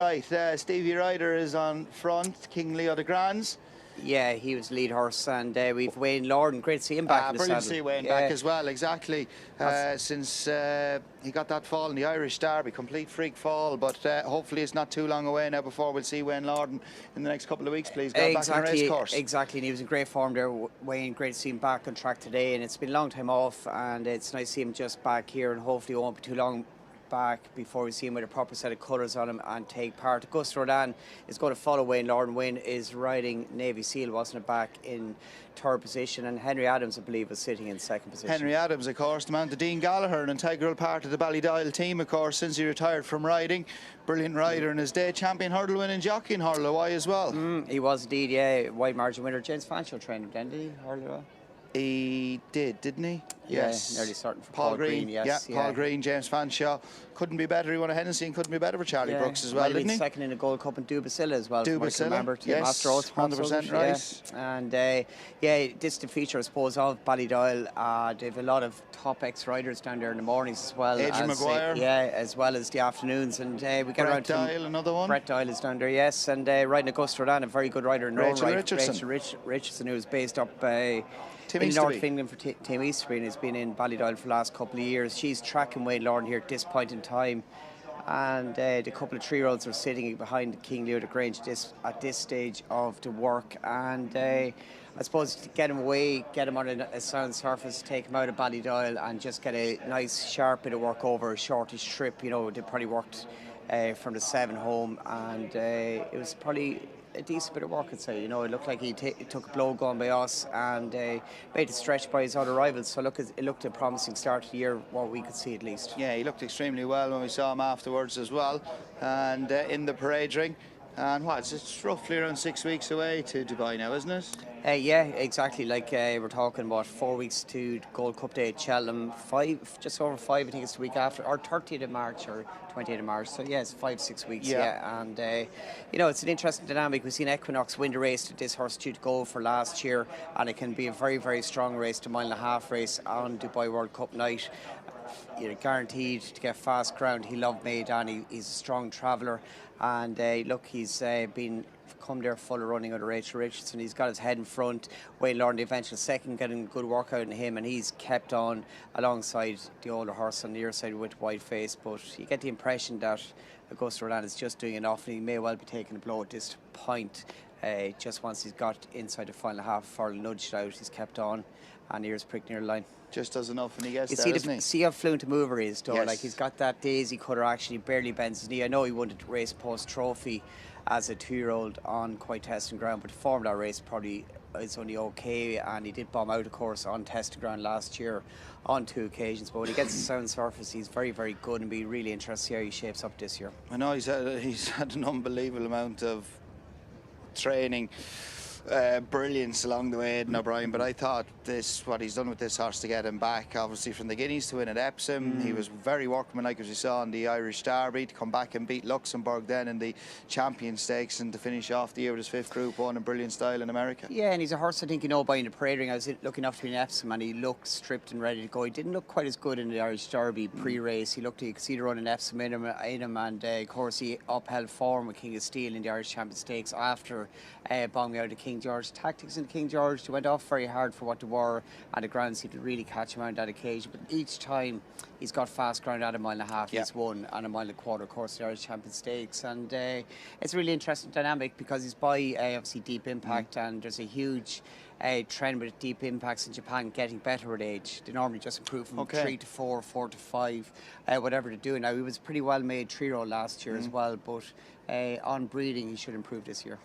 Right, Stevie Ryder is on front, King Leo de Grands. Yeah, he was lead horse, and we've Wayne Lorden. Great to see him back in the Brilliant saddle. to see Wayne back as well, exactly. Since he got that fall in the Irish Derby, complete freak fall, but hopefully it's not too long away now before we'll see Wayne Lorden in the next couple of weeks, please. Back on the race course. Exactly, and he was in great form there, Wayne. Great to see him back on track today, and it's been a long time off, and it's nice to see him just back here, and hopefully it won't be too long back before we see him with a proper set of colours on him and take part. Auguste Rodin is going to follow Wayne Lorden. Wayne is riding Navy Seal, wasn't it, back in third position, and Henry Adams, I believe, was sitting in second position. Henry Adams, of course, the man to Dean Gallagher, an integral part of the Ballydoyle team, of course, since he retired from riding. Brilliant rider and his day champion hurdle winning jockey in Hurler Y as well. He was indeed, yeah, wide margin winner. James Fancho trained him then, did he, Hurler Y? He did, didn't he? Yes. Nearly starting for Paul Green. Yes. Paul Green, James Fanshawe. Couldn't be better. He won a Hennessy and couldn't be better for Charlie Brooks as well, didn't he? Second in the Gold Cup in Dubasilla as well. Dubasilla, yes, 100% right. And distant feature, I suppose, of Ballydoyle. They have a lot of top ex-riders down there in the mornings as well. Adrian Maguire. As well as the afternoons. And we get around to Dial, another one. Brett Dial is down there, yes. And riding Auguste Rodin, a very good rider in Rachel right. Richardson. Rachel Richardson, who was based up in North England for Tim Easterby, and has been in Ballydoyle for the last couple of years. She's tracking Wayne Lorden here at this point in time, and the couple of 3-year-olds are sitting behind King Leo de Grange at this stage of the work, and I suppose to get him away, get him on a sound surface, take him out of Ballydoyle and just get a nice sharp bit of work over a shortish trip. You know, they probably worked from the 7 home, and it was probably a decent bit of work, I'd say. You know, it looked like he took a blow going by us and made it stretch by his other rivals. So look, it looked a promising start to the year, what we could see at least. Yeah, he looked extremely well when we saw him afterwards as well, and in the parade ring. And it's roughly around 6 weeks away to Dubai now, isn't it? Yeah, exactly. Like we're talking about 4 weeks to Gold Cup Day at Cheltenham. Just over 5, I think it's the week after, or 30th of March or 28th of March. So yeah, it's 5-6 weeks. Yeah. And you know, it's an interesting dynamic. We've seen Equinox win the race that this horse due to go for last year, and it can be a very, very strong race, the 1.5 mile race on Dubai World Cup night. You're guaranteed to get fast ground. He loved Maidan. He's a strong traveller, and look, he's come there full of running under Rachel Richardson. He's got his head in front. Wayne Lorden, the eventual second, getting good work out in him, and he's kept on alongside the older horse on the near side with Whiteface. But you get the impression that Auguste Rodin is just doing enough, and he may well be taking a blow at this point. Just once he's got inside the final half furlong, nudged out, he's kept on, and ears pricked near the line. Just does enough when he gets there, doesn't he? See how fluent a mover he is, though. Yes. Like, he's got that daisy cutter action. He barely bends his knee. I know he won the race post trophy as a 2-year-old on quite testing ground, but the form of that race probably is only okay, and he did bomb out, of course, on testing ground last year on 2 occasions. But when he gets a sound surface, he's very, very good, and be really interested to see how he shapes up this year. I know he's had an unbelievable amount of training. Brilliance along the way, Aidan O'Brien, but I thought what he's done with this horse to get him back, obviously from the Guineas to win at Epsom, he was very workmanlike, as we saw in the Irish Derby, to come back and beat Luxembourg then in the Champion Stakes, and to finish off the year with his 5th Group 1 in brilliant style in America. Yeah, and he's a horse I think you know by in the parade ring. I was looking after him in Epsom, and he looked stripped and ready to go. He didn't look quite as good in the Irish Derby pre-race. You could see the run in Epsom in him, and of course he upheld form with King of Steel in the Irish Champion Stakes after bombing out of King George. Tactics in King George, they went off very hard for what they were, and the ground seemed to really catch him out on that occasion. But each time he's got fast ground at 1.5 miles, he's won, and 1.25 miles, of course, the Irish Champion Stakes. And it's a really interesting dynamic because he's by obviously Deep Impact, and there's a huge trend with Deep Impacts in Japan getting better with age. They normally just improve from 3 to 4, 4 to 5, whatever they're doing. Now, he was a pretty well made 3-year-old last year as well, but on breeding he should improve this year.